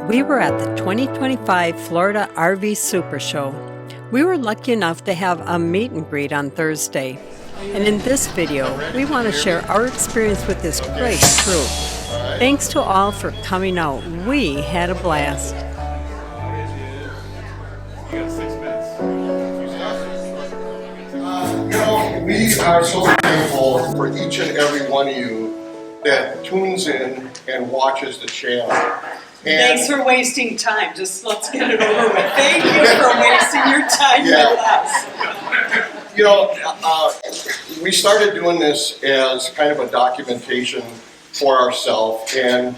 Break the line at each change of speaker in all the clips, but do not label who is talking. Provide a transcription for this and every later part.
We were at the 2025 Florida RV Super Show. We were lucky enough to have a meet and greet on Thursday. And in this video, we want to share our experience with this great crew. Thanks to all for coming out. We had a blast.
We are so thankful for each and every one of you that tunes in and watches the channel. And
thanks for wasting time. Just let's get it over with. Thank you for wasting your time with us.
You know, we started doing this as kind of a documentation for ourselves, and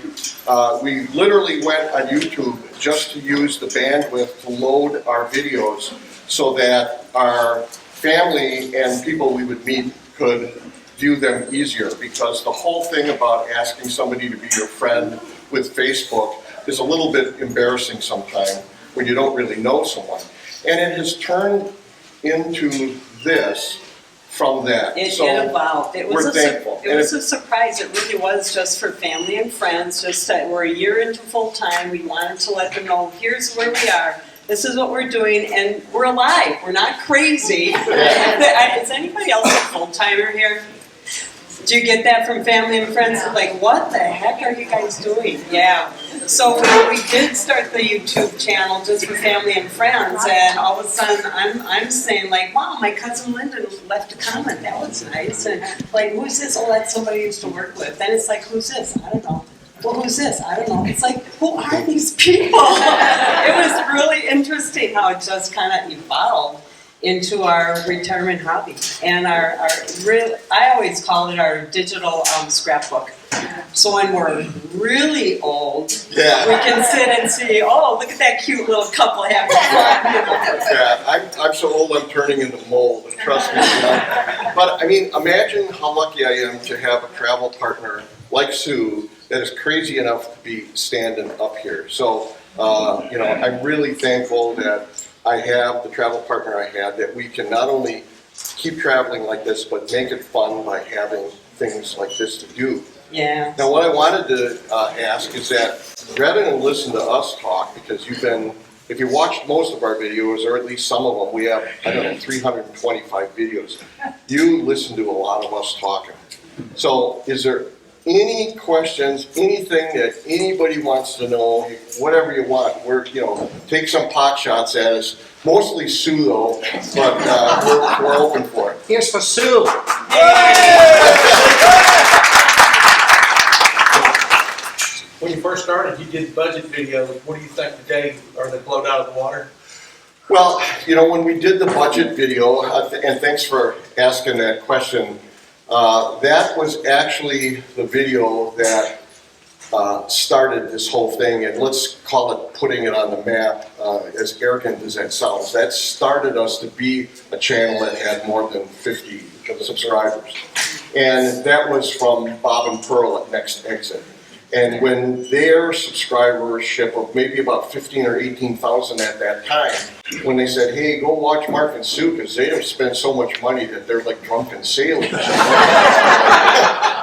we literally went on YouTube just to use the bandwidth to load our videos so that our family and people we would meet could view them easier, because the whole thing about asking somebody to be your friend with Facebook is a little bit embarrassing sometimes when you don't really know someone. And it has turned into this from that.
It evolved. It was a surprise. It really was just for family and friends. Just that we're a year into full time. We wanted to let them know, here's where we are. This is what we're doing, and we're alive. We're not crazy. Is anybody else a full-timer here? Do you get that from family and friends? Like, what the heck are you guys doing? Yeah. So we did start the YouTube channel just for family and friends, and all of a sudden I'm saying like, wow, my cousin Lyndon left a comment. That was nice. And like, who's this? Oh, that's somebody I used to work with. Then it's like, who's this? I don't know. Well, who's this? I don't know. It's like, who are these people? It was really interesting how it just kind of evolved into our retirement hobby. And our real, I always call it our digital scrapbook. So when we're really old, we can sit and see, oh, look at that cute little couple having fun.
Yeah, I'm so old I'm turning into mold, trust me. You know? But I mean, imagine how lucky I am to have a travel partner like Sue that is crazy enough to be standing up here. So, you know, I'm really thankful that I have the travel partner I had, that we can not only keep traveling like this, but make it fun by having things like this to do.
Yeah.
Now, what I wanted to ask is that rather than listen to us talk, because you've been, if you watched most of our videos, or at least some of them, we have, I don't know, 325 videos. You listen to a lot of us talking. So is there any questions, anything that anybody wants to know, whatever you want? We're, you know, take some pot shots at us. Mostly Sue though, but we're open for it.
Here's for Sue. When you first started, you did budget videos. What do you think today? Are they blown out of the water?
Well, you know, when we did the budget video, and thanks for asking that question, that was actually the video that started this whole thing, and let's call it putting it on the map, as arrogant as that sounds. That started us to be a channel that had more than 50 subscribers. And that was from Bob and Pearl at Next Exit. And when their subscribership of maybe about 15 or 18,000 at that time, when they said, hey, go watch Mark and Sue, because they don't spend so much money that they're like drunken sailors.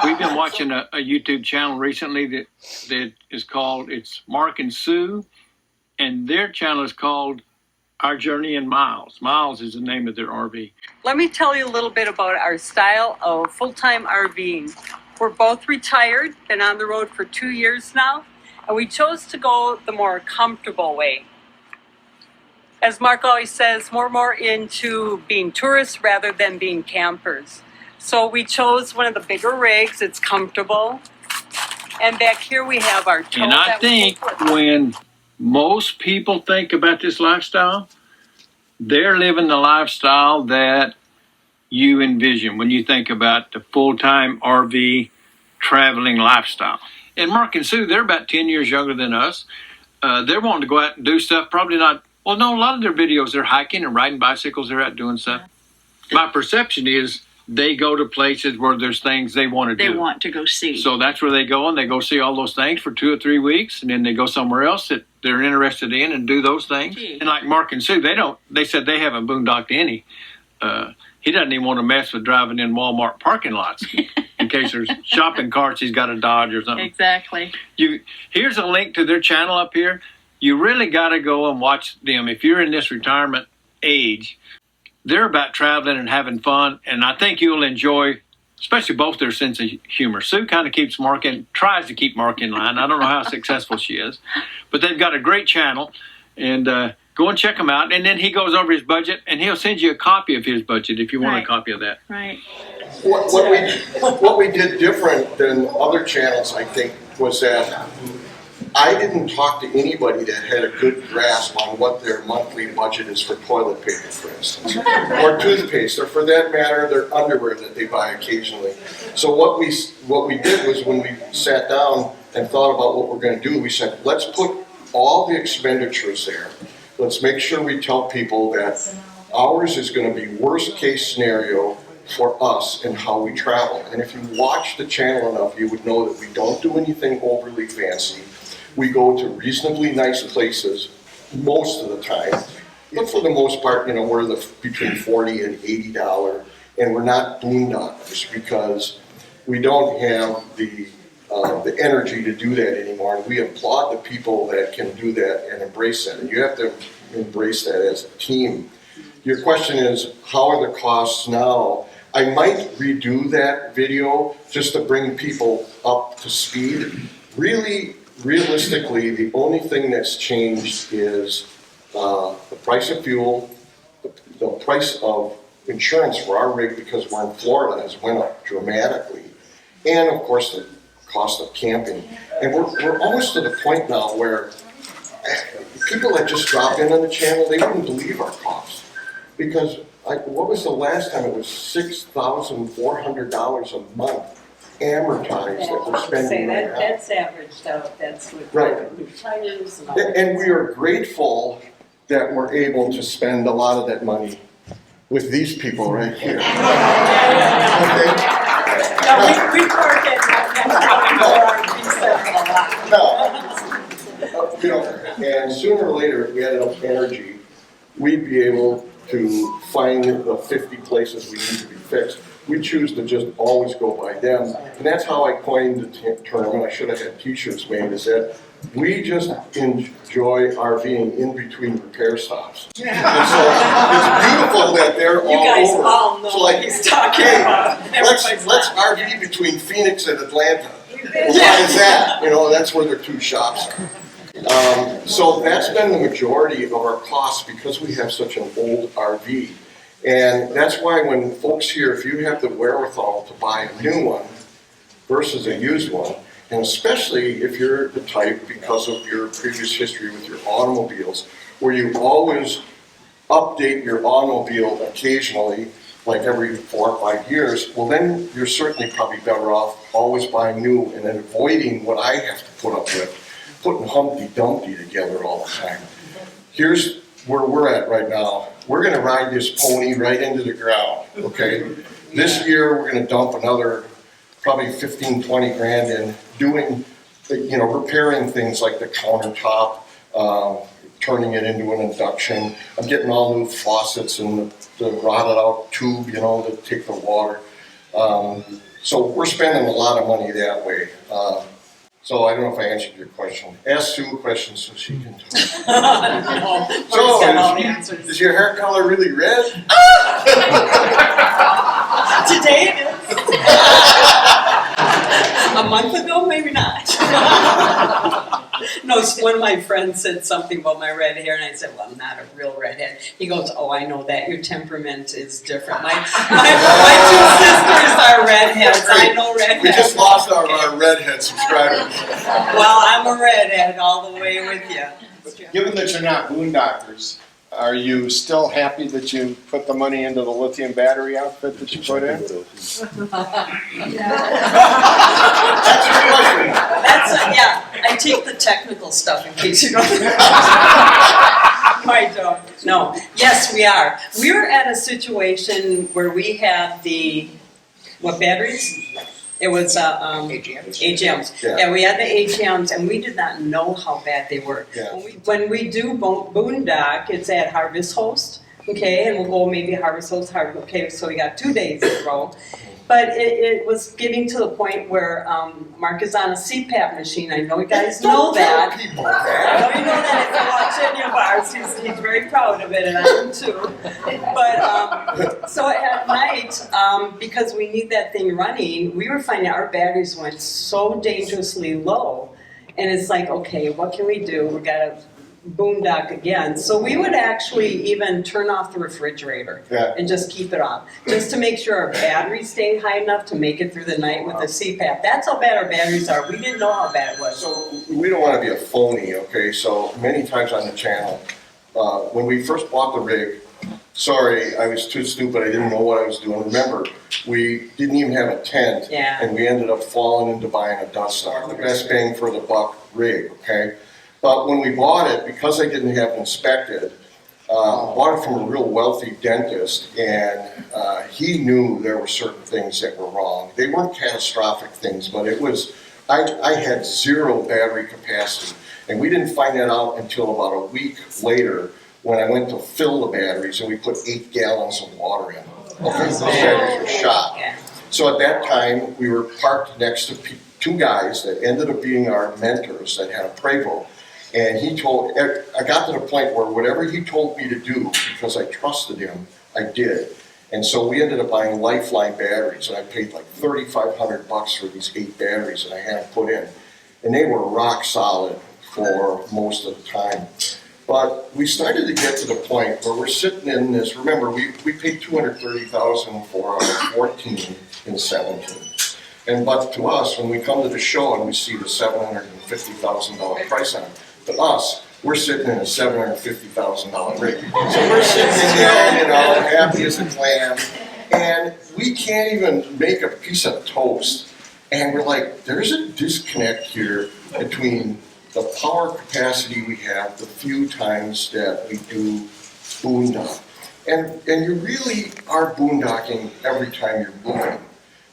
We've been watching a YouTube channel recently that is called, it's Mark and Sue, and their channel is called Our Journey in Myles. Myles is the name of their RV.
Let me tell you a little bit about our style of full-time RVing. We're both retired, been on the road for 2 years now, and we chose to go the more comfortable way. As Mark always says, we're more into being tourists rather than being campers. So we chose one of the bigger rigs. It's comfortable. And back here we have our tow.
And I think when most people think about this lifestyle, they're living the lifestyle that you envision when you think about the full-time RV traveling lifestyle. And Mark and Sue, they're about 10 years younger than us. They're wanting to go out and do stuff, probably not, well, no, a lot of their videos, they're hiking and riding bicycles, they're out doing stuff. My perception is they go to places where there's things they want to do.
They want to go see.
So that's where they go, and they go see all those things for 2 or 3 weeks, and then they go somewhere else that they're interested in and do those things.
Gee.
And like Mark and Sue, they said they haven't boondocked any. He doesn't even want to mess with driving in Walmart parking lots in case there's shopping carts he's got to dodge or something.
Exactly.
Here's a link to their channel up here. you really got to go and watch them. If you're in this retirement age, they're about traveling and having fun, and I think you'll enjoy, especially both their sense of humor. Sue kind of tries to keep Mark in line. I don't know how successful she is, but they've got a great channel, and go and check them out. And then he goes over his budget, and he'll send you a copy of his budget if you want a copy of that.
Right.
What we did different than other channels, I think, was that I didn't talk to anybody that had a good grasp on what their monthly budget is for toilet paper, for instance, or toothpaste, or for that matter, their underwear that they buy occasionally. So what we did was, when we sat down and thought about what we're going to do, we said, let's put all the expenditures there. Let's make sure we tell people that ours is going to be worst case scenario for us and how we travel. And if you watch the channel enough, you would know that we don't do anything overly fancy. We go to reasonably nice places most of the time, but for the most part, we're between $40 and $80, and we're not boondockers because we don't have the energy to do that anymore. And we applaud the people that can do that and embrace that. And you have to embrace that as a team. Your question is, how are the costs now? I might redo that video just to bring people up to speed. Really, realistically, the only thing that's changed is the price of fuel, the price of insurance for our rig, because we're in Florida, has went up dramatically, and of course the cost of camping. And we're almost to the point now where people that just drop in on the channel, they wouldn't believe our costs, because what was the last time? It was $6,400 a month amortized that we're spending right now.
That's averaged out. That's with tires and all that.
And we are grateful that we're able to spend a lot of that money with these people right here. Okay?
No, we park it a lot.
And sooner or later, if we had enough energy, we'd be able to find the 50 places we need to be fixed. We choose to just always go by them. And that's how I coined the term, and I should have had t-shirts made, is that we just enjoy RVing in between repair stops. And so it's beautiful that they're all over.
You guys all know what he's talking about.
Let's RV between Phoenix and Atlanta. Well, why is that? That's where their two shops are. So that's been the majority of our costs because we have such an old RV. And that's why when folks here, if you have the wherewithal to buy a new one versus a used one, and especially if you're the type, because of your previous history with your automobiles, where you always update your automobile occasionally, like every 4 or 5 years, well then you're certainly probably better off always buying new and then avoiding what I have to put up with, putting Humpty Dumpty together all the time. Here's where we're at right now. We're gonna ride this pony right into the ground, okay? This year, we're gonna dump another probably 15, 20 grand in doing, repairing things like the countertop, turning it into an induction. I'm getting all new faucets and the rotted out tube, to take the water. So we're spending a lot of money that way. So I don't know if I answered your question. Ask Sue a question so she can talk. So, is your hair color really red?
Today it is. A month ago, maybe not. No, one of my friends said something about my red hair, and I said, well, I'm not a real redhead. He goes, oh, I know that. Your temperament is different. My two sisters are redheads. I know redheads.
We just lost our redhead subscribers.
Well, I'm a redhead all the way with you.
Given that you're not boondockers, are you still happy that you put the money into the lithium battery outfit that you put in?
That's your question.
Yeah, I take the technical stuff in case you don't I don't. No. Yes, we are. We're at a situation where we have what batteries? It was AGMs. Yeah, we had the AGMs, and we did not know how bad they were.
Yeah.
When we do boondock, it's at Harvest Host, okay, and we'll go maybe Harvest Host, okay, so we got 2 days in a row. But it was getting to the point where Mark is on a CPAP machine. I know you guys know that. I know you know that. is. He's very proud of it, and I am too. But so at night, because we need that thing running, we were finding our batteries went so dangerously low. And it's like, okay, what can we do? We got to boondock again. So we would actually even turn off the refrigerator and just keep it off, just to make sure our batteries stayed high enough to make it through the night with the CPAP. That's how bad our batteries are. We didn't know how bad it was.
So we don't want to be a phony, okay? So many times on the channel, when we first bought the rig, sorry, I was too stupid. I didn't know what I was doing. Remember, we didn't even have a tent, and we ended up falling into buying a Dust Star, the best bang for the buck rig, okay? But when we bought it, because I didn't have it inspected, bought it from a real wealthy dentist, and he knew there were certain things that were wrong. They weren't catastrophic things, but it was, I had zero battery capacity, and we didn't find that out until about a week later when I went to fill the batteries, and we put 8 gallons of water in. Okay, those batteries were shot. So at that time, we were parked next to 2 guys that ended up being our mentors that had a Prevost. And he told, I got to the point where whatever he told me to do, because I trusted him, I did. And so we ended up buying Lifeline batteries, and I paid like $3,500 for these 8 batteries that I had them put in. And they were rock solid for most of the time. But we started to get to the point where we're sitting in this, remember, we paid $230,000 for our 14 and 17. But to us, when we come to the show and we see the $750,000 price on it, to us, we're sitting in a $750,000 rig. So we're sitting there, happy as a clam, and we can't even make a piece of toast. And we're like, there's a disconnect here between the power capacity we have, the few times that we do boondock. And you really are boondocking every time you're moving.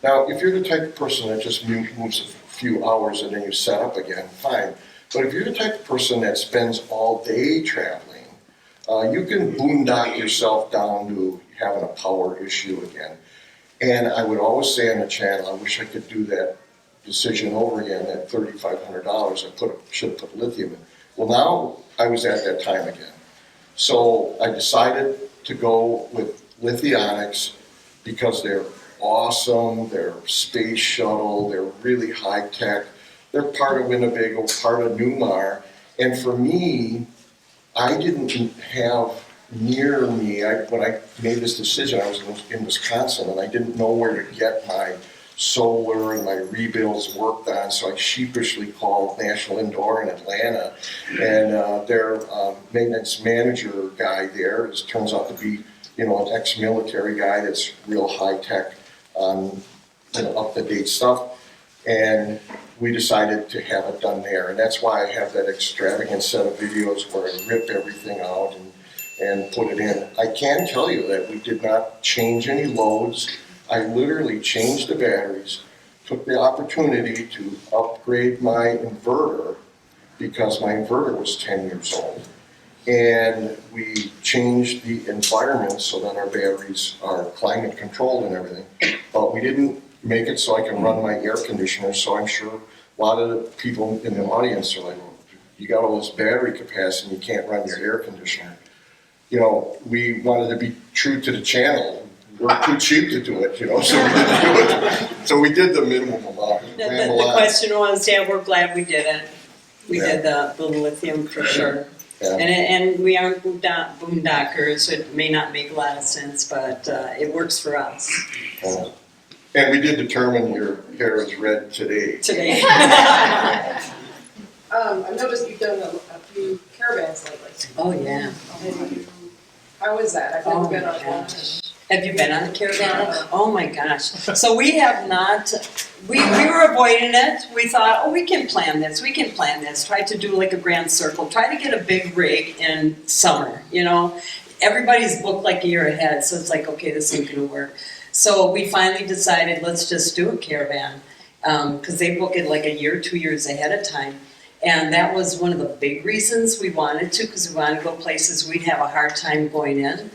Now, if you're the type of person that just moves a few hours and then you set up again, fine. But if you're the type of person that spends all day traveling, you can boondock yourself down to having a power issue again. And I would always say on the channel, I wish I could do that decision over again at $3,500. I should have put lithium in. Well, now I was at that time again. So I decided to go with Lithionics because they're awesome, they're space shuttle, they're really high tech. They're part of Winnebago, part of Newmar. And for me, I didn't have near me, when I made this decision, I was in Wisconsin, and I didn't know where to get my solar and my rebuilds worked on, so I sheepishly called National Indoor in Atlanta, and their maintenance manager guy there turns out to be, an ex-military guy that's real high tech on up-to-date stuff, and we decided to have it done there, and that's why I have that extravagant set of videos where I rip everything out and put it in. I can tell you that we did not change any loads. I literally changed the batteries, took the opportunity to upgrade my inverter because my inverter was 10 years old. And we changed the environment so that our batteries are climate controlled and everything. But we didn't make it so I can run my air conditioner, so I'm sure a lot of the people in the audience are like, well, you got all this battery capacity and you can't run your air conditioner. We wanted to be true to the channel. We're too cheap to do it, so we didn't do it. So we did the minimum amount.
The question was, we're glad we did it. We did the lithium for sure. Yeah. And we aren't boondockers, so it may not make a lot of sense, but it works for us.
And we did determine your hair is red today.
I've noticed you've done a few caravans lately.
Oh, yeah.
How is that? I've never been on one.
Have you been on a caravan? Oh my gosh. So we have not, we were avoiding it. We thought, we can plan this, Try to do like a grand circle, try to get a big rig in summer, Everybody's booked like a year ahead, so it's like, okay, this ain't gonna work. So we finally decided, let's just do a caravan, because they book it like a year, 2 years ahead of time. And that was one of the big reasons we wanted to, because we wanted to go places we'd have a hard time going in.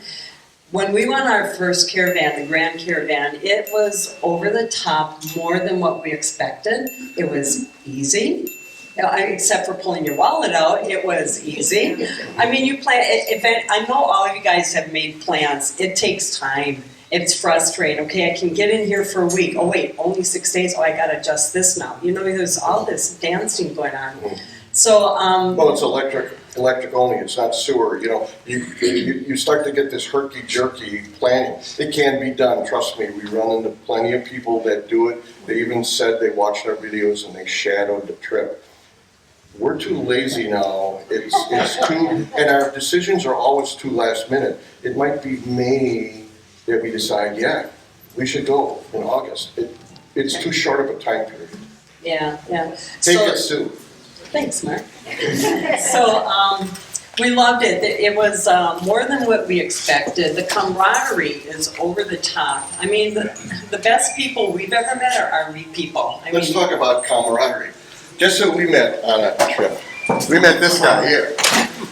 When we went on our first caravan, the Grand Caravan, it was over the top, more than what we expected. It was easy. except for pulling your wallet out, it was easy. I mean, you plan, I know all of you guys have made plans. It takes time. It's frustrating. Okay, I can get in here for a week. Oh wait, only 6 days. Oh, I gotta adjust this now. You know, there's all this dancing going on. So,
well, it's electric only, it's not sewer, you know. You start to get this herky-jerky planning. It can be done, trust me. We run into plenty of people that do it. They even said they watched our videos and they shadowed the trip. We're too lazy now. It's too, and our decisions are always too last minute. It might be May that we decide, yeah, we should go in August. It's too short of a time period.
yeah.
Take it, Sue.
Thanks, Mark. So we loved it. It was more than what we expected. The camaraderie is over the top. I mean, the best people we've ever met are RV people.
Let's talk about camaraderie. Guess who we met on that trip? We met this guy here.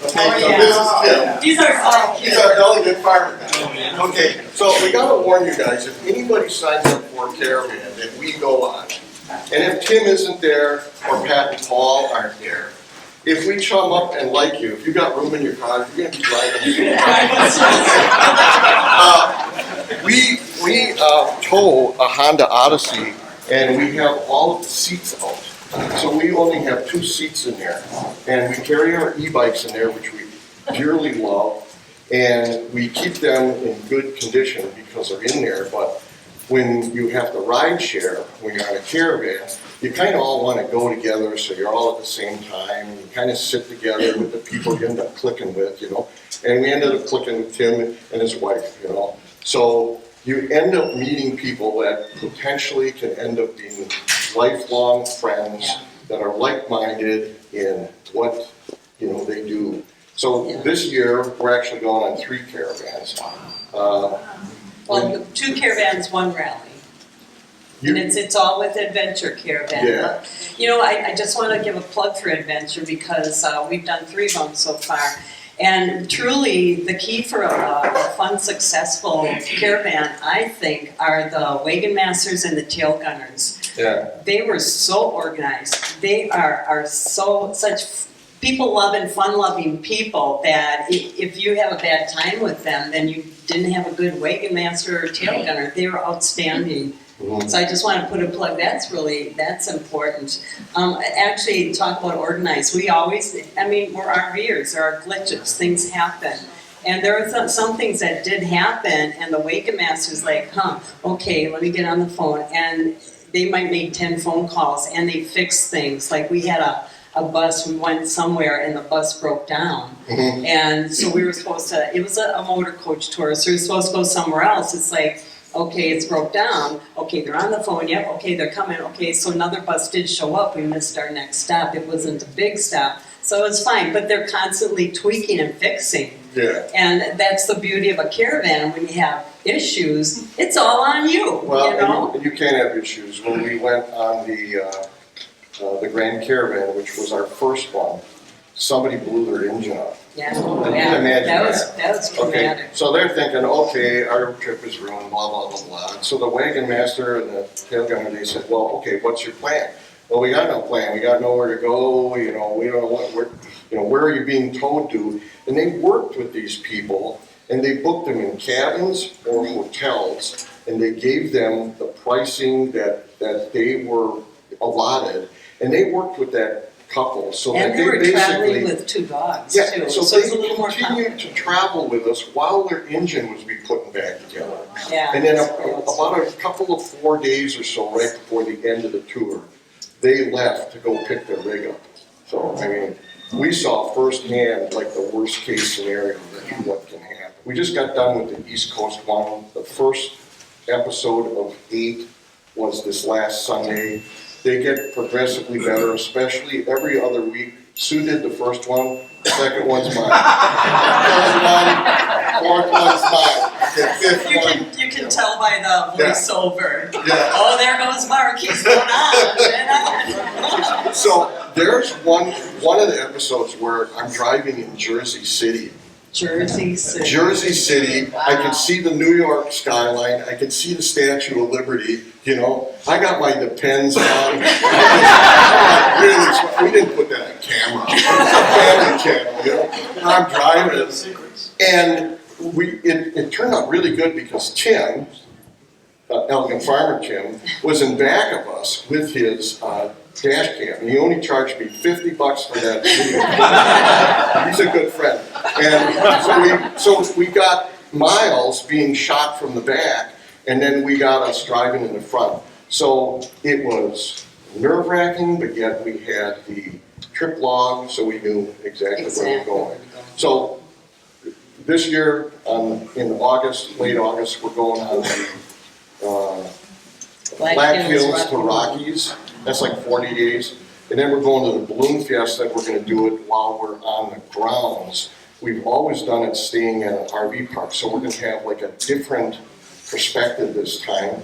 Okay, so this is Tim.
These are all cute.
He's our elegant fireman. Okay, so we gotta warn you guys, if anybody signs up for a caravan that we go on, and if Tim isn't there or Pat and Paul aren't there, if we chum up and like you, if you got room in your car, you're gonna be driving. We tow a Honda Odyssey and we have all of the seats out. So we only have 2 seats in there. And we carry our e-bikes in there, which we dearly love. And we keep them in good condition because they're in there. But when you have to ride share, when you're on a caravan, you kind of all want to go together so you're all at the same time. You kind of sit together with the people you end up clicking with, you know. And we ended up clicking with Tim and his wife, you know. So you end up meeting people that potentially can end up being lifelong friends that are like-minded in what, you know, they do. So this year, we're actually going on 3 caravans.
Well, 2 caravans, 1 rally. And it's all with Adventure Caravan.
Yeah.
You know, I just want to give a plug for Adventure because we've done 3 of them so far. And truly, the key for a fun, successful caravan, I think, are the wagon masters and the tail gunners.
Yeah.
They were so organized. They are such people-loving, fun-loving people that if you have a bad time with them, then you didn't have a good wagon master or tail gunner. They were outstanding. Mm-hmm. So I just want to put a plug. That's important. Actually, talk about organized. We always, I mean, we're RVers. There are glitches. Things happen. And there are some things that did happen, and the wagon master's like, okay, let me get on the phone. And they might make 10 phone calls, and they fix things. Like we had a bus, we went somewhere, and the bus broke down. Mm-hmm. And so we were supposed to, it was a motor coach tour, so we were supposed to go somewhere else. It's like, okay, it's broke down. Okay, they're on the phone. Yep, okay, they're coming. Okay, so another bus did show up. We missed our next stop. It wasn't a big stop. So it was fine, but they're constantly tweaking and fixing.
Yeah.
And that's the beauty of a caravan. When you have issues, it's all on you.
Well,
you know?
and you can't have issues. When we went on the Grand Caravan, which was our first one, somebody blew their engine up.
Yeah,
that
was traumatic.
Okay, so they're thinking, okay, our trip is ruined, blah, blah, blah, blah. So the wagon master and the tail gunner, they said, well, okay, what's your plan? Well, we got no plan. We got nowhere to go. You know, we don't know where are you being towed to? And they worked with these people, and they booked them in cabins or hotels, and they gave them the pricing that they were allotted, and they worked with that couple so
and
that
they were
basically
traveling with 2 dogs
yeah,
too.
so
It's
they
a little more
continued to travel with us while their engine was being put back together.
Yeah,
and then about a couple of 4 days or so, right before the end of the tour, they left to go pick their rig up. So I mean, we saw firsthand like the worst case scenario that what can happen. We just got done with the East Coast one. The first episode of 8 was this last Sunday. They get progressively better, especially every other week. Sue did the first one, the second one's mine. Third one, fourth one's mine. The fifth one.
You can tell by the voiceover.
Yeah.
Oh, there goes Mark. He's going on.
So there's one of the episodes where I'm driving in Jersey City.
Jersey City.
Jersey City. Wow. I can see the New York skyline. I can see the Statue of Liberty. you know? I got my Depends on. We didn't put that on camera. It's a family channel, you know? And I'm driving, and it turned out really good because Tim, Elgin Farmer Tim, was in back of us with his dash cam, and he only charged me $50 for that video. He's a good friend. And so we got Myles being shot from the back, and then we got us driving in the front. So it was nerve-wracking, but yet we had the trip log, so we knew exactly where we were going. So this year, in August, late August, we're going on the Black Hills to Rockies. That's like 40 days. And then we're going to the Balloon Fiesta. We're going to do it while we're on the grounds. We've always done it staying at an RV park, so we're going to have like a different perspective this time.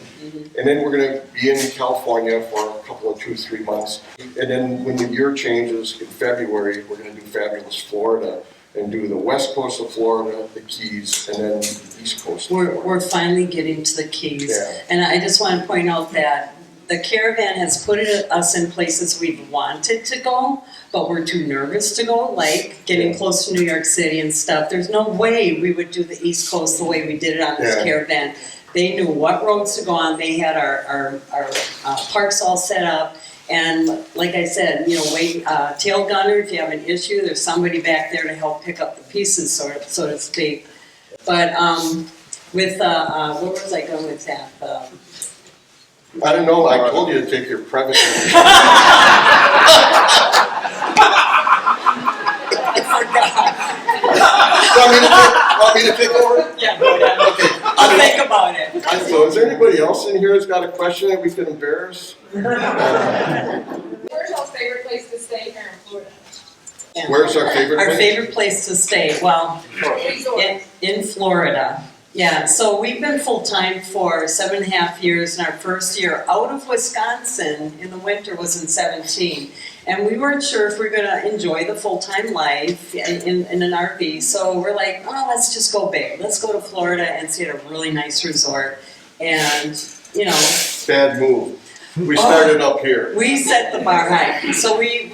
And then we're going to be in California for a couple of 2-3 months. And then when the year changes in February, we're going to do fabulous Florida and do the west coast of Florida, the Keys, and then the east coast.
We're finally getting to the Keys.
Yeah.
And I just want to point out that the caravan has put us in places we've wanted to go, but we're too nervous to go, like getting close to New York City and stuff. There's no way we would do the East Coast the way we did it on this caravan. They knew what roads to go on. They had our parks all set up. And like I said, you know, tail gunner, if you have an issue, there's somebody back there to help pick up the pieces, so to speak. But with, what was I going with that?
I don't know, I told you to take your private. Want me to take over?
Yeah, go ahead.
Okay.
I'll think about it.
So is there anybody else in here who's got a question that we can embarrass?
Where's y'all's favorite place to stay here in Florida?
Yeah.
Where's our favorite place?
Our favorite place to stay, well, in Florida. Yeah, so we've been full-time for 7.5 years, and our first year out of Wisconsin in the winter was in 2017. And we weren't sure if we were gonna enjoy the full-time life in an RV, so we're like, oh, let's just go big. Let's go to Florida and stay at a really nice resort. And, you know.
Bad move. We started up here.
We set the bar high. So we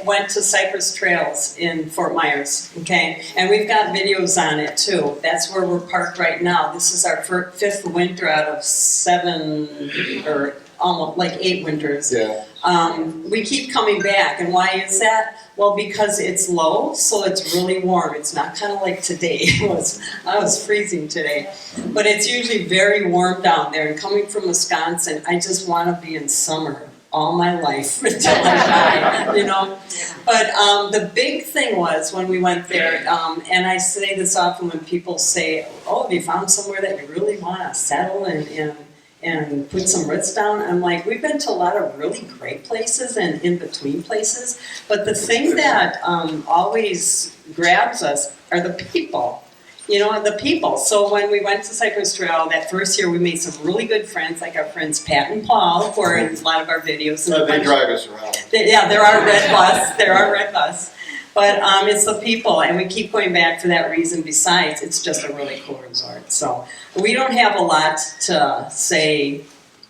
went to Cypress Trails in Fort Myers, okay? And we've got videos on it too. That's where we're parked right now. This is our fifth winter out of 7 or almost like 8 winters.
Yeah.
We keep coming back, and why is that? Well, because it's low, so it's really warm. It's not kind of like today. I was freezing today, but it's usually very warm down there. And coming from Wisconsin, I just want to be in summer all my life until I die, you know. But the big thing was when we went there, and I say this often when people say, "Oh, have you found somewhere that you really want to settle and put some roots down?" I'm like, we've been to a lot of really great places and in-between places, but the thing that always grabs us are the people. You know, the people. So when we went to Cypress Trail that first year, we made some really good friends, like our friends Pat and Paul, who are in a lot of our videos.
So they drive us around.
They're our red bus. They're our red bus. But it's the people, and we keep going back for that reason. Besides, it's just a really cool resort. So we don't have a lot to say,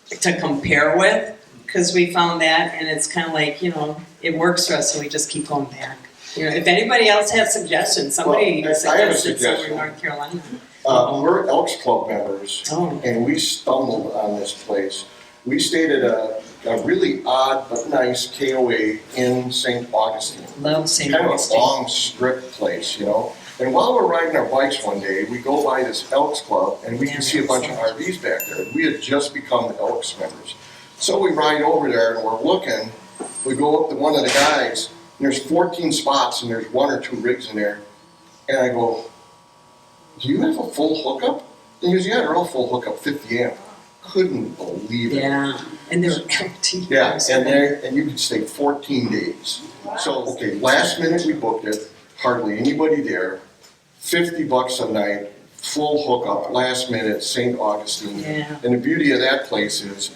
to compare with, because we found that, and it's kind of like, you know, it works for us, so we just keep going back. You know, if anybody else has suggestions, somebody suggested somewhere in North Carolina.
We're Elks Club members,
Oh.
and we stumbled on this place. We stayed at a really odd but nice KOA in St. Augustine.
Love St.
Kind of a
Augustine.
long strip place, you know. And while we're riding our bikes one day, we go by this Elks Club, and we can see a bunch of RVs back there. We had just become the Elks members. So we ride over there, and we're looking. We go up to one of the guys, and there's 14 spots, and there's 1 or 2 rigs in there. And I go, "Do you have a full hookup?" And he goes, "Yeah, they're all full hookup, 50 amp." Couldn't believe it.
Yeah, and they're empty.
Yeah, and you could stay 14 days. So, okay, last minute we booked it, hardly anybody there, $50 a night, full hookup, last minute, St. Augustine.
Yeah.
And the beauty of that place is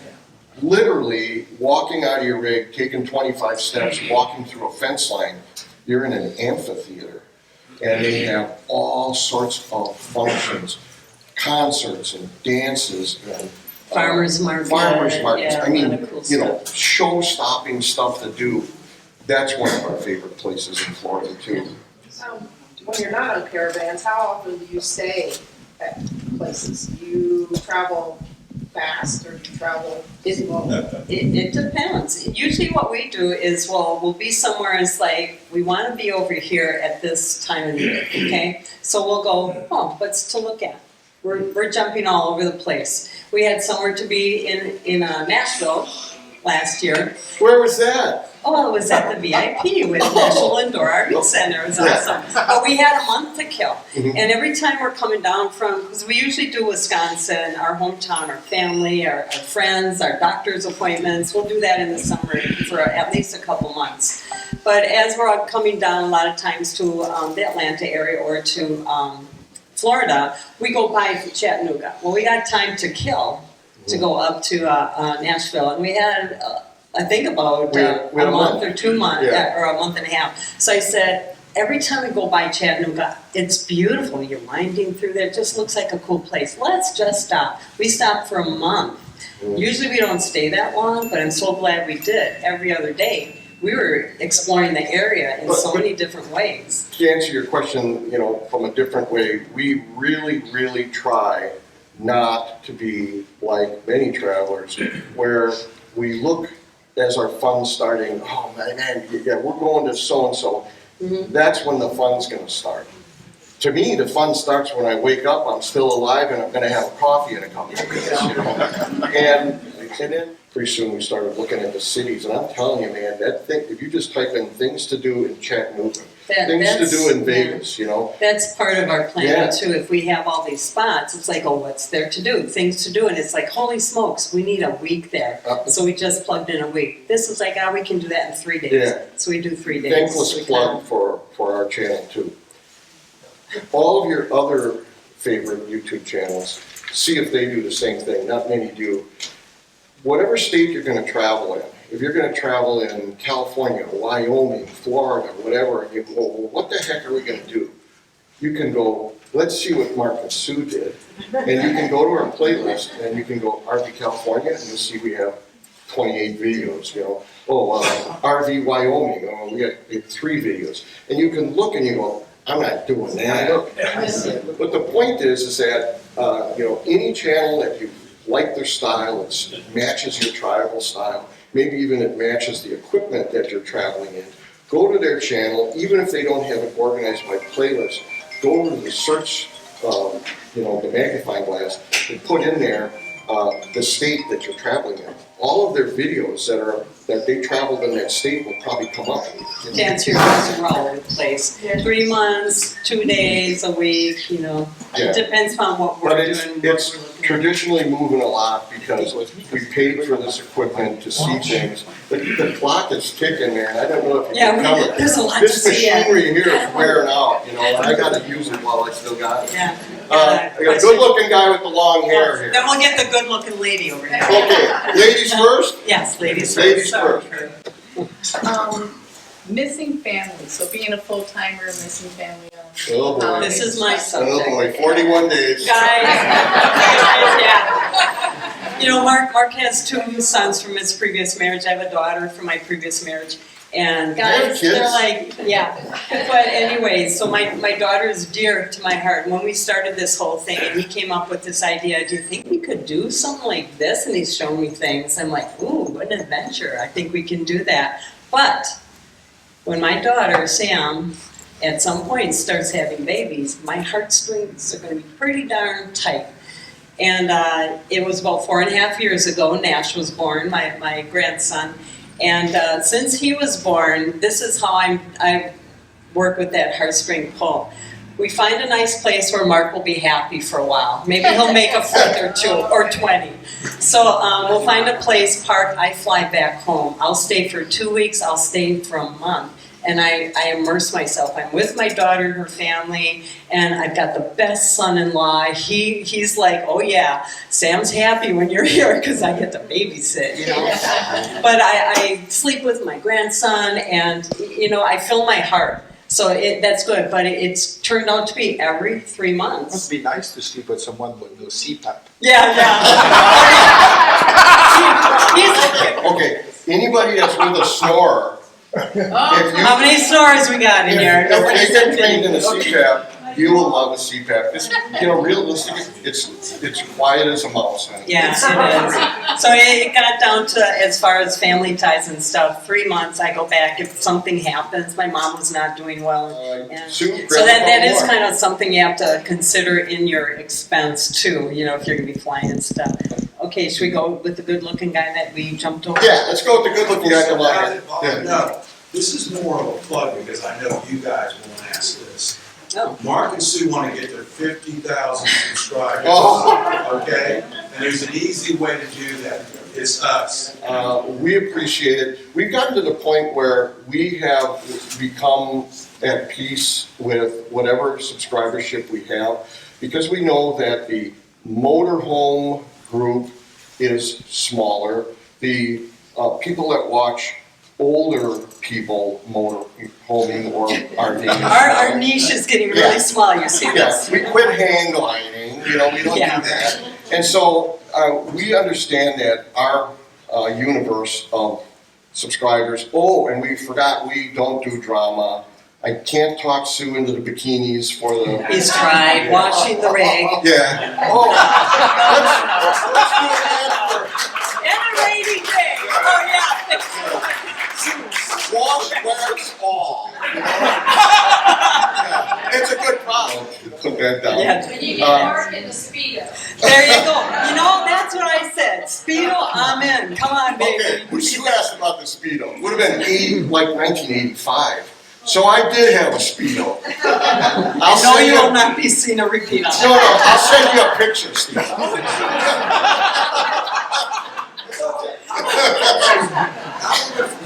literally walking out of your rig, taking 25 steps, walking through a fence line, you're in an amphitheater. And they have all sorts of functions, concerts and dances and
Farmers market.
Farmers markets.
Yeah,
I
a
mean,
lot of cool
you know,
stuff.
show-stopping stuff to do. That's one of our favorite places in Florida too.
When you're not on caravans, how often do you stay at places? Do you travel fast or do you travel slow?
It depends. Usually what we do is, we'll be somewhere and it's like, we want to be over here at this time of the year, okay? So we'll go, oh, what's to look at? We're jumping all over the place. We had somewhere to be in Nashville last year.
Where was that?
Oh, it was at the VIP with National Indoor Art Center. It was awesome. But we had a month to kill.
Mhm.
And every time we're coming down from, because we usually do Wisconsin, our hometown, our family, our friends, our doctor's appointments. We'll do that in the summer for at least a couple months. But as we're coming down a lot of times to the Atlanta area or to Florida, we go by Chattanooga. Well, we got time to kill to go up to Nashville. And we had... I think about
We
a
had a
month
month.
or 2 months,
Yeah.
or a month and a half. So I said, every time we go by Chattanooga, it's beautiful. You're winding through there. It just looks like a cool place. Let's just stop. We stopped for a month. Usually we don't stay that long, but I'm so glad we did. Every other day, we were exploring the area in so many different ways.
To answer your question, you know, from a different way, we really, really try not to be like many travelers where we look as our fun's starting, oh man, yeah, we're going to so-and-so. That's when the fun's gonna start. To me, the fun starts when I wake up, I'm still alive, and I'm gonna have coffee in a couple of minutes, you know? And then pretty soon we started looking at the cities, and I'm telling you, man, that thing, if you just type in things to do in Chattanooga, things to do in Vegas, you know?
That's part of our plan
Yeah.
too. If we have all these spots, it's like, oh, what's there to do? Things to do. And it's like, holy smokes, we need a week there. So we just plugged in a week. This is like, we can do that in 3 days.
Yeah.
So we do 3 days.
Thankless
We
plug
can.
for our channel too. All of your other favorite YouTube channels, see if they do the same thing. Not many do. Whatever state you're gonna travel in, if you're gonna travel in California, Wyoming, Florida, whatever, you go, well, what the heck are we gonna do? You can go, let's see what Mark and Sue did. And you can go to our playlist and you can go RV California and you'll see we have 28 videos, you know. RV Wyoming, we got 3 videos. And you can look and you go, I'm not doing that. But the point is that, you know, any channel that you like their style, it matches your travel style, maybe even it matches the equipment that you're traveling in, go to their channel, even if they don't have it organized by playlist, go to the search, you know, the magnifying glass, and put in there the state that you're traveling in. All of their videos that they traveled in that state will probably come up.
To answer your question, we're all over the place. 3 months, 2 days, a week, you know.
Yeah.
It depends on what we're
But
doing.
it's
what we're looking at.
traditionally moving a lot because we paid for this equipment to see things. The clock is ticking there, and I don't know if you can tell it.
There's a lot
This
to see.
machinery here is wearing out, you know, and I gotta use it while I still got it.
Yeah.
I got a good-looking guy with the long hair here.
Then we'll get the good-looking lady over here.
Okay, ladies first?
Yes, ladies first.
Ladies
Sorry.
first.
Missing family, so being a full-timer, missing family.
Oh, boy.
This is my subject.
Oh boy, 41 days.
Guys, yeah. You know, Mark has 2 sons from his previous marriage. I have a daughter from my previous marriage. And guys,
Kids?
they're like, yeah. But anyways, so my daughter is dear to my heart. When we started this whole thing and he came up with this idea, do you think we could do something like this? And he's shown me things. I'm like, ooh, what an adventure. I think we can do that. But when my daughter, Sam, at some point starts having babies, my heartstrings are going to be pretty darn tight. And it was about 4.5 years ago, Nash was born, my grandson. And since he was born, this is how I work with that heartstring pull. We find a nice place where Mark will be happy for a while. Maybe he'll make a foot or 2 or 20. So we'll find a place, park, I fly back home. I'll stay for 2 weeks, I'll stay for a month. And I immerse myself. I'm with my daughter and her family, and I've got the best son-in-law. He's like, oh yeah, Sam's happy when you're here because I get to babysit, you know. But I sleep with my grandson, and you know, I fill my heart. So that's good, but it's turned out to be every 3 months.
Must be nice to sleep with someone with no CPAP.
Yeah.
Okay, anybody that's with a snorer,
How many snores we got in here?
if
Nobody
they
said
get trained in a
anything.
CPAP, you will love a CPAP. It's, realistically, it's quiet as a mouse. Honey.
Yes, it is. So it got down to, as far as family ties and stuff, 3 months, I go back, if something happens, my mom was not doing well. And
Sue,
so that is
more.
kind of something you have to consider in your expense too, if you're gonna be flying and stuff. Okay, should we go with the good looking guy that we jumped over?
Yeah, let's go with the good looking guy. Come on. Yeah.
No, this is more of a plug because I know you guys won't ask this.
Oh.
Mark and Sue want to get to 50,000 subscribers,
Oh.
okay? And there's an easy way to do that. It's us.
We appreciate it. We've gotten to the point where we have become at peace with whatever subscribership we have because we know that the motorhome group is smaller. The people that watch older people motorhoming or RVing.
Our niche is getting really small, you see this?
Yeah, we quit hang gliding, we don't do that. And so we understand that our universe of subscribers, and we forgot we don't do drama. I can't talk Sue into the bikinis for the...
He's tried, washing the rig.
Yeah. Oh, let's do an ad for...
And a rainy day, oh yeah.
Wash, wax, all. Yeah, it's a good problem. Put that down.
Yeah.
When you get Mark in the Speedo.
There you go. That's what I said. Speedo, I'm in. Come on, baby.
Okay, when Sue asked about the Speedo, would have been 1985. So I did have a Speedo.
I know you will not be seeing a repeat on
No,
that.
I'll send you a picture, Steve.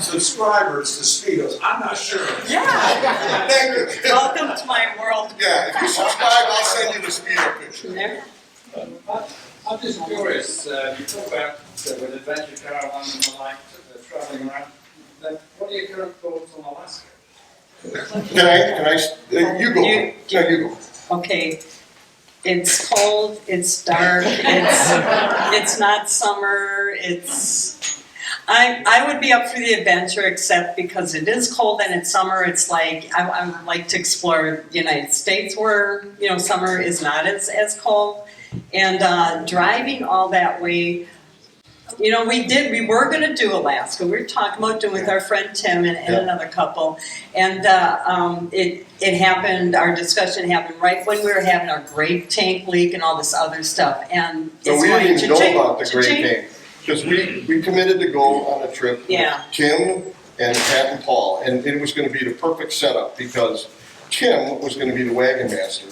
Subscribers to Speedos, I'm not sure.
Yeah.
Thank you.
Welcome to my world.
Yeah, if you subscribe, I'll send you the Speedo picture.
There.
I'm just curious, you talk about with adventure caravan and the like, traveling around, then what are your current thoughts on Alaska?
You go. You go.
Okay. It's cold, it's dark, it's not summer, I would be up for the adventure except because it is cold and it's summer, it's like, I would like to explore the United States where, summer is not as cold. And driving all that way, we were going to do Alaska. We were talking about doing with our friend Tim and another couple. And it happened, our discussion happened right when we were having our great tank leak and all this other stuff. And
So we didn't even know about the great tank. Because we committed to go on a trip with Tim and Pat and Paul. And it was going to be the perfect setup because Tim was going to be the wagon master.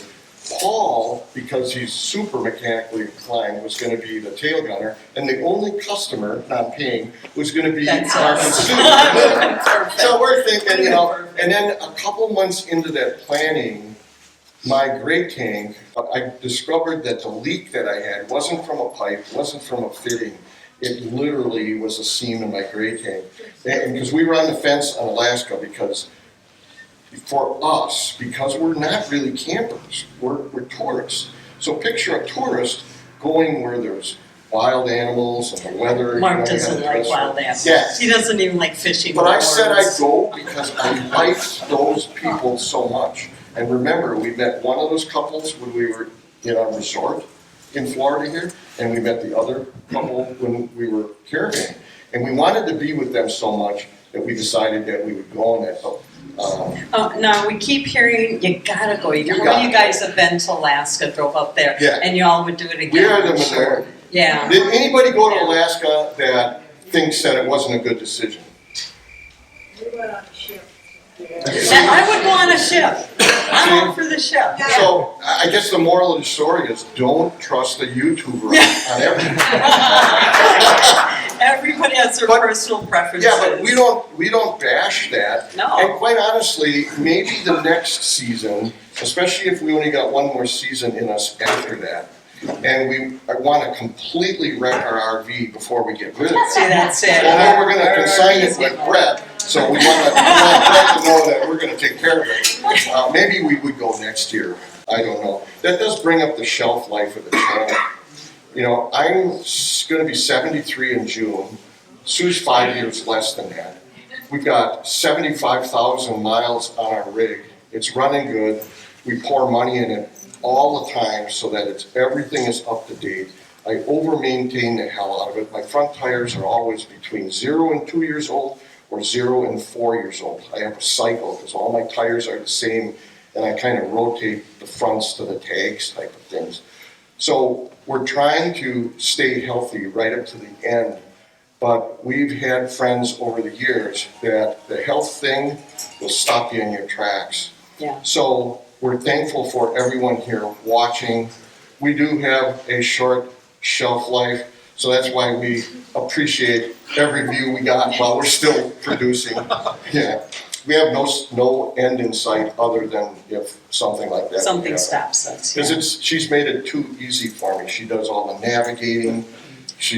Paul, because he's super mechanically inclined, was going to be the tail gunner, and the only customer, not paying, was going to be our consumer. So we're thinking, and then a couple months into that planning, my gray tank, I discovered that the leak that I had wasn't from a pipe, wasn't from a fitting. It literally was a seam in my gray tank. And because we were on the fence on Alaska because for us, because we're not really campers, we're tourists. So picture a tourist going where there's wild animals and the weather.
Mark doesn't like wild animals.
Yes.
He doesn't even like fishing.
But I said I'd go because I liked those people so much. And remember, we met one of those couples when we were in our resort in Florida here, and we met the other couple when we were caravanning. And we wanted to be with them so much that we decided that we would go on that.
Now we keep hearing you gotta go. How many of you guys have been to Alaska, drove up there, and you all would do it again?
We are the minority.
Yeah.
Did anybody go to Alaska that thinks that it wasn't a good decision?
We went on a ship.
I would go on a ship. I'm all for the ship.
So I guess the moral of the story is don't trust a YouTuber on everything.
Everybody has their personal preferences.
Yeah, but we don't bash that.
No.
And quite honestly, maybe the next season, especially if we only got one more season in us after that, and we want to completely wreck our RV before we get rid of it.
See, that's it.
Well, then we're going to consign it with Brett, So we want to know that we're going to take care of it. Maybe we would go next year. I don't know. That does bring up the shelf life of the channel. You know, I'm going to be 73 in June. Sue's 5 years less than that. We've got 75,000 miles on our rig. It's running good. We pour money in it all the time so that everything is up to date. I over-maintain the hell out of it. My front tires are always between 0 and 2 years old or 0 and 4 years old. I have a cycle because all my tires are the same, and I kind of rotate the fronts to the tags type of things. So we're trying to stay healthy right up to the end, but we've had friends over the years that the health thing will stop you in your tracks.
Yeah.
So we're thankful for everyone here watching. We do have a short shelf life, so that's why we appreciate every view we got while we're still producing. Yeah, we have no end in sight other than if something like that.
Something stops us.
Because she's made it too easy for me. She does all the navigating.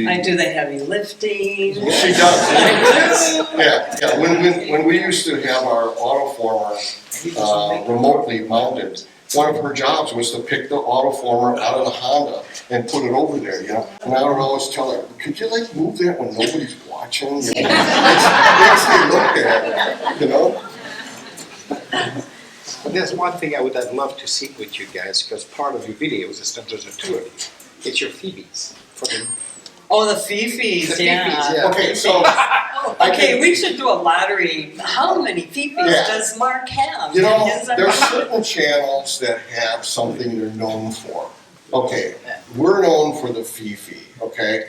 I do the heavy lifting.
She does. Yeah. When we used to have our autoformer remotely mounted, one of her jobs was to pick the autoformer out of the Honda and put it over there, you know. And I would always tell her, could you like move that when nobody's watching? You know? It makes me look at it, you know.
But there's one thing I would have loved to see with you guys, because part of your videos is not just a tour. It's your Phoebes.
Oh, the Fifis, yeah.
Okay, so
okay, we should do a lottery. How many Fifis does Mark have?
You know, there's certain channels that have something they're known for. Okay, we're known for the Fifi, okay?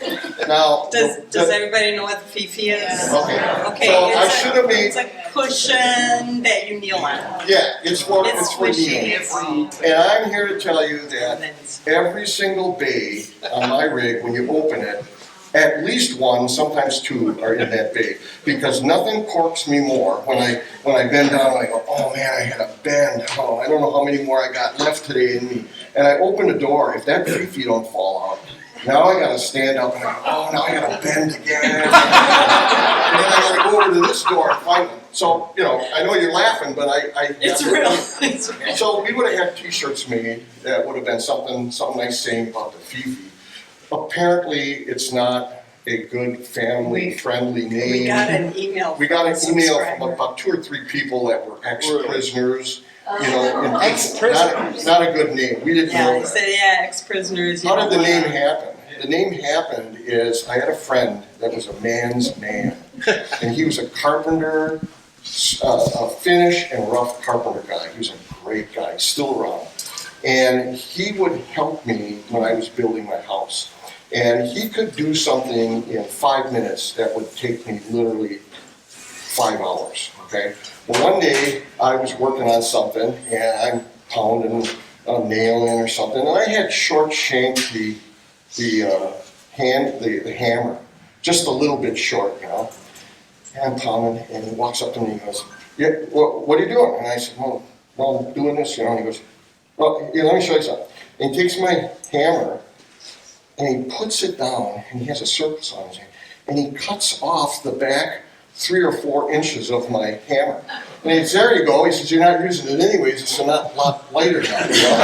Now,
does everybody know what the Fifi is?
Okay, so I should have made...
It's a cushion that you kneel on.
Yeah, it's for
squishy.
kneeling. And I'm here to tell you that every single bay on my rig, when you open it, at least one, sometimes two, are in that bay. Because nothing corks me more when I bend down and I go, oh man, I had a bend. Oh, I don't know how many more I got left today in me. And I open the door, if that Fifi don't fall out, now I gotta stand up and I go, oh, now I gotta bend again. And then I gotta go over to this door and find them. So, you know, I know you're laughing, but
It's real. It's real.
So we would have had t-shirts made that would have been something nice saying about the Fifi. Apparently, it's not a good family-friendly name.
We got an email.
We got an email from about 2 or 3 people that were ex-prisoners. You know,
ex-prisoners.
Not a good name. We didn't know that.
Said, ex-prisoners.
How did the name happen? The name happened is I had a friend that was a man's man, and he was a carpenter, a finish and rough carpenter guy. He was a great guy, still around, and he would help me when I was building my house. And he could do something in 5 minutes that would take me literally 5 hours, okay? Well, one day I was working on something and I'm pounding a nail in or something, and I had short-shanked the hammer, just a little bit short, you know? And I'm pounding, and he walks up to me and he goes, yeah, well, what are you doing? And I said, well, I'm doing this, you know? And he goes, well, yeah, let me show you something. And he takes my hammer, and he puts it down, and he has a surface on his hand, and he cuts off the back 3 or 4 inches of my hammer. And he says, there you go. He says, you're not using it anyways, it's a lot lighter now. You know?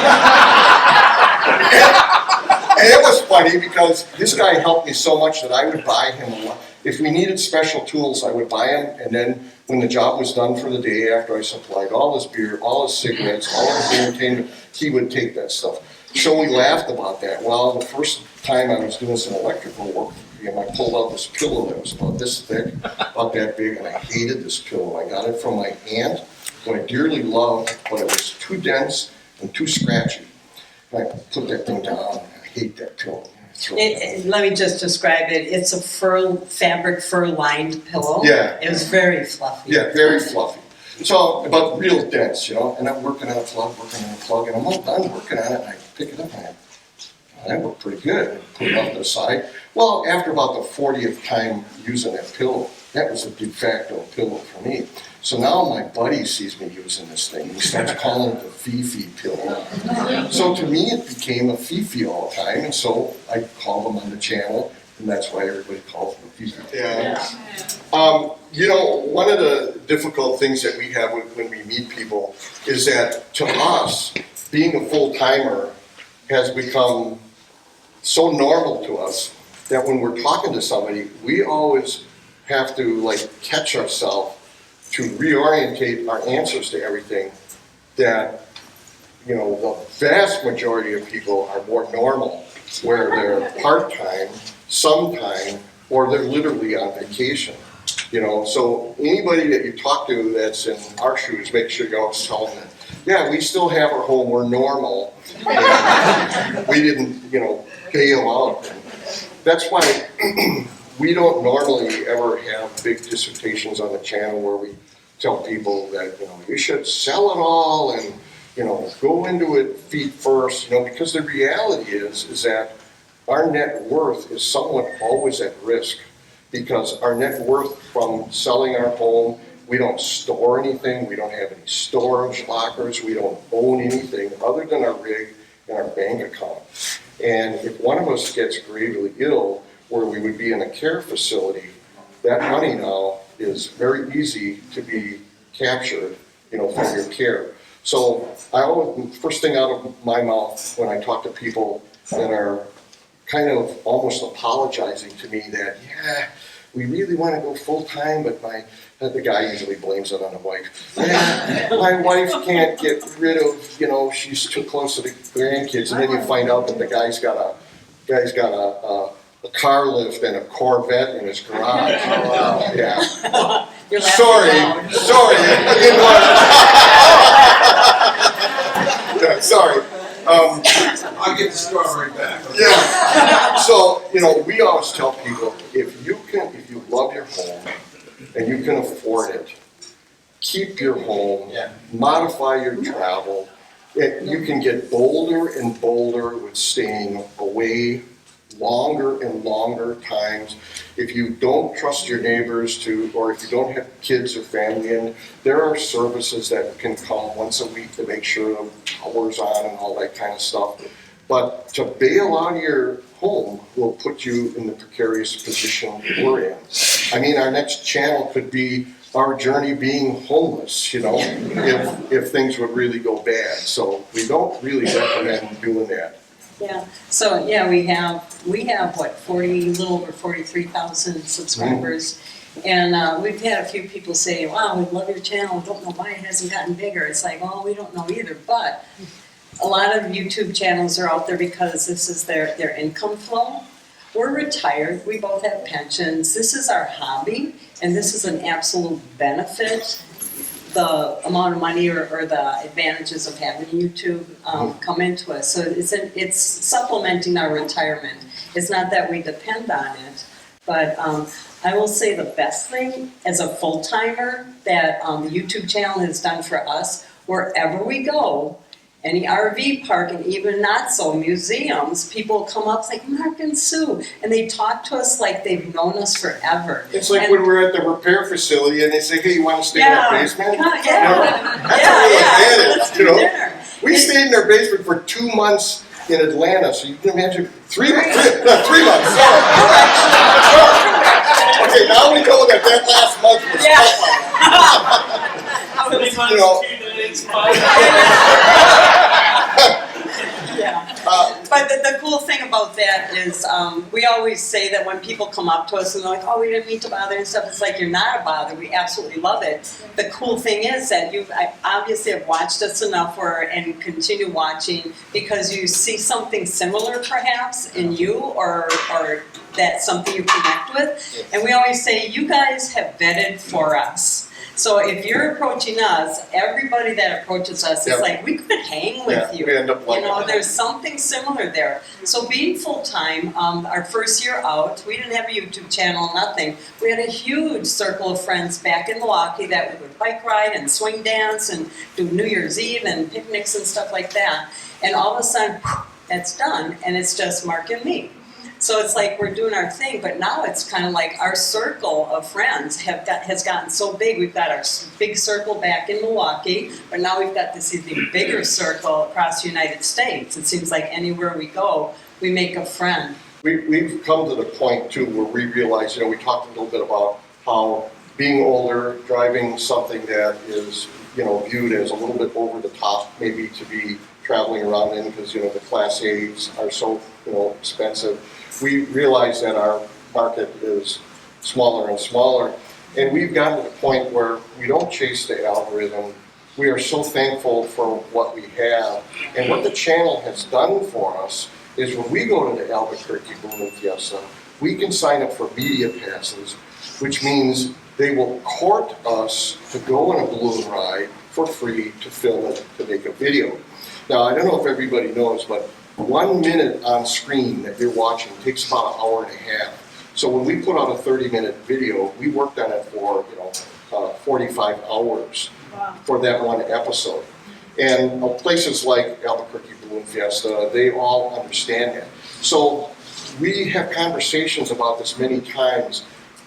And it was funny because this guy helped me so much that I would buy him a lot. If we needed special tools, I would buy him, and then when the job was done for the day, after I supplied all his beer, all his cigarettes, all his entertainment, he would take that stuff. So we laughed about that. Well, the first time I was doing some electrical work, I pulled out this pillow that was about this thick, about that big, and I hated this pillow. I got it from my aunt, who I dearly loved, but it was too dense and too scratchy. And I put that thing down, and I hate that pillow.
Let me just describe it. It's a fabric fur-lined pillow.
Yeah.
It was very fluffy.
Yeah, very fluffy. So, but real dense, you know, and I'm working on a plug, and I'm all done working on it, and I pick it up, and that worked pretty good. Put it off to the side. Well, after about the 40th time using that pillow, that was a de facto pillow for me. So now my buddy sees me using this thing. He starts calling it the Fifi pillow. So to me, it became a Fifi all the time, and so I called him on the channel, and that's why everybody calls me Yeah. You know, one of the difficult things that we have when we meet people is that to us, being a full-timer has become so normal to us that when we're talking to somebody, we always have to like catch ourselves to reorientate our answers to everything that, you know, the vast majority of people are more normal, where they're part-time, sometime, or they're literally on vacation. You know, so anybody that you talk to that's in our shoes, make sure you always tell them that, yeah, we still have our home, we're normal. And we didn't, you know, bail out. And that's why we don't normally ever have big dissertations on the channel where we tell people that, you know, you should sell it all and, you know, go into it feet first, you know, because the reality is that our net worth is somewhat always at risk. Because our net worth from selling our home, we don't store anything, we don't have any storage lockers, we don't own anything other than our rig and our bank account. And if one of us gets gravely ill, where we would be in a care facility, that money now is very easy to be captured, you know, from your care. So I always, first thing out of my mouth when I talk to people that are kind of almost apologizing to me that, yeah, we really want to go full-time, but the guy usually blames it on the wife. Yeah, my wife can't get rid of, you know, she's too close to the grandkids, and then you find out that the guy's got a car lift and a Corvette in his garage. Yeah. Sorry, I didn't want to. Yeah, sorry.
I'll get the strawberry back.
Yeah. So, you know, we always tell people, if you love your home and you can afford it, keep your home, modify your travel. You can get bolder and bolder with staying away longer and longer times. If you don't trust your neighbors to, or if you don't have kids or family in, there are services that can come once a week to make sure the power's on and all that kind of stuff. But to bail out of your home will put you in the precarious position we're in. I mean, our next channel could be our journey being homeless, you know, if things would really go bad. So we don't really recommend doing that.
Yeah, so yeah, we have what, a little over 43,000 subscribers. And we've had a few people say, wow, we love your channel, don't know why it hasn't gotten bigger. It's like, well, we don't know either, but a lot of YouTube channels are out there because this is their income flow. We're retired, we both have pensions, this is our hobby, and this is an absolute benefit. The amount of money or the advantages of having YouTube come into us. So it's supplementing our retirement. It's not that we depend on it, but I will say the best thing as a full-timer that the YouTube channel has done for us, wherever we go, any RV park and even not so museums, people come up like Mark and Sue, and they talk to us like they've known us forever.
It's like when we're at the repair facility and they say, hey, you want to stay in our basement?
That's
you know? We stayed in their basement for 2 months in Atlanta, so you can imagine 3 months. Okay, now we know that last month was you know.
But the cool thing about that is we always say that when people come up to us and they're like, oh, we didn't mean to bother and stuff, it's like, you're not a bother. We absolutely love it. The cool thing is that you obviously have watched us enough and continue watching because you see something similar perhaps in you or that's something you connect with. And we always say, you guys have vetted for us. So if you're approaching us, everybody that approaches us is like, we could hang with you.
We end up like
there's something similar there. So being full-time, our first year out, we didn't have a YouTube channel, nothing. We had a huge circle of friends back in Milwaukee that we would bike ride and swing dance and do New Year's Eve and picnics and stuff like that. And all of a sudden, that's done, and it's just Mark and me. So it's like we're doing our thing, but now it's kind of like our circle of friends has gotten so big. We've got our big circle back in Milwaukee, but now we've got this even bigger circle across the United States. It seems like anywhere we go, we make a friend.
we've come to the point too where we realize, we talked a little bit about how being older, driving something that is, viewed as a little bit over the top, maybe to be traveling around in, because, the Class 8s are so, expensive. We realize that our market is smaller and smaller, and we've gotten to the point where we don't chase the algorithm. We are so thankful for what we have, and what the channel has done for us is when we go to the Albuquerque Balloon Fiesta, we can sign up for media passes, which means they will court us to go on a balloon ride for free, to film it, to make a video. Now, I don't know if everybody knows, but 1 minute on screen that you're watching takes about an hour and a half. So when we put out a 30-minute video, we worked on it for 45 hours for that one episode. And places like Albuquerque Balloon Fiesta, they all understand that. So we have conversations about this many times.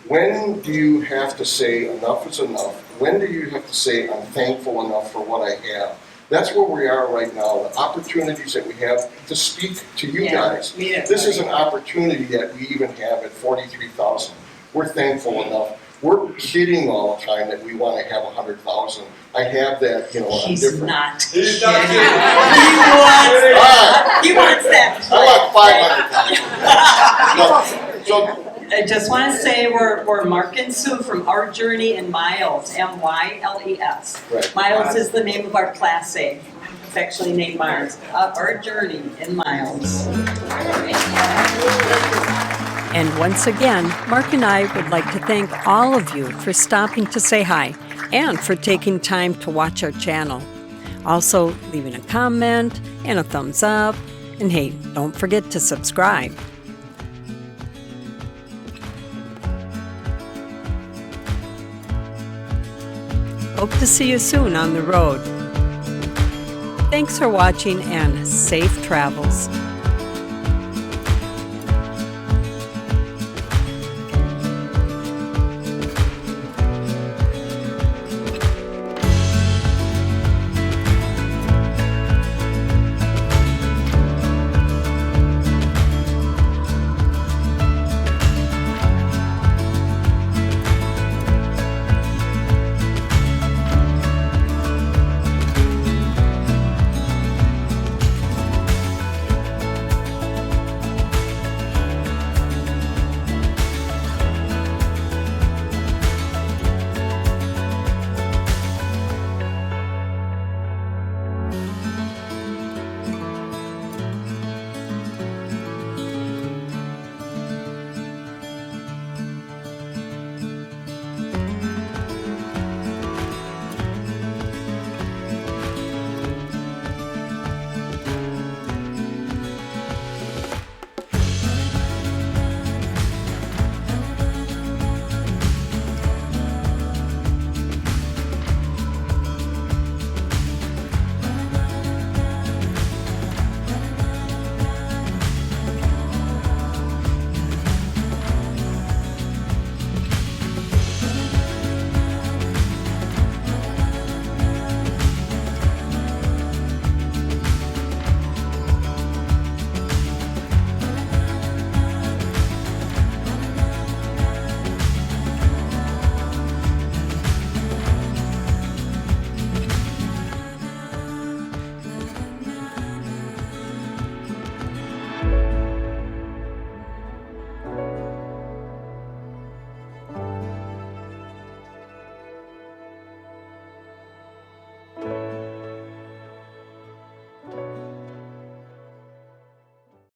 When do you have to say enough is enough? When do you have to say I'm thankful enough for what I have? That's where we are right now, the opportunities that we have to speak to you guys. This is an opportunity that we even have at 43,000. We're thankful enough. We're kidding all the time that we want to have 100,000. I have that, on
He's
different.
not.
He's not kidding.
He wants that.
I want 500,000. So,
I just want to say we're Mark and Sue from Our Journey in Myles, M-Y-L-E-S.
Right.
Myles is the name of our Class A. It's actually named Mars. Our Journey in Myles.
And once again, Mark and I would like to thank all of you for stopping to say hi and for taking time to watch our channel. Also, leaving a comment and a thumbs up. And hey, don't forget to subscribe. Hope to see you soon on the road. Thanks for watching and safe travels.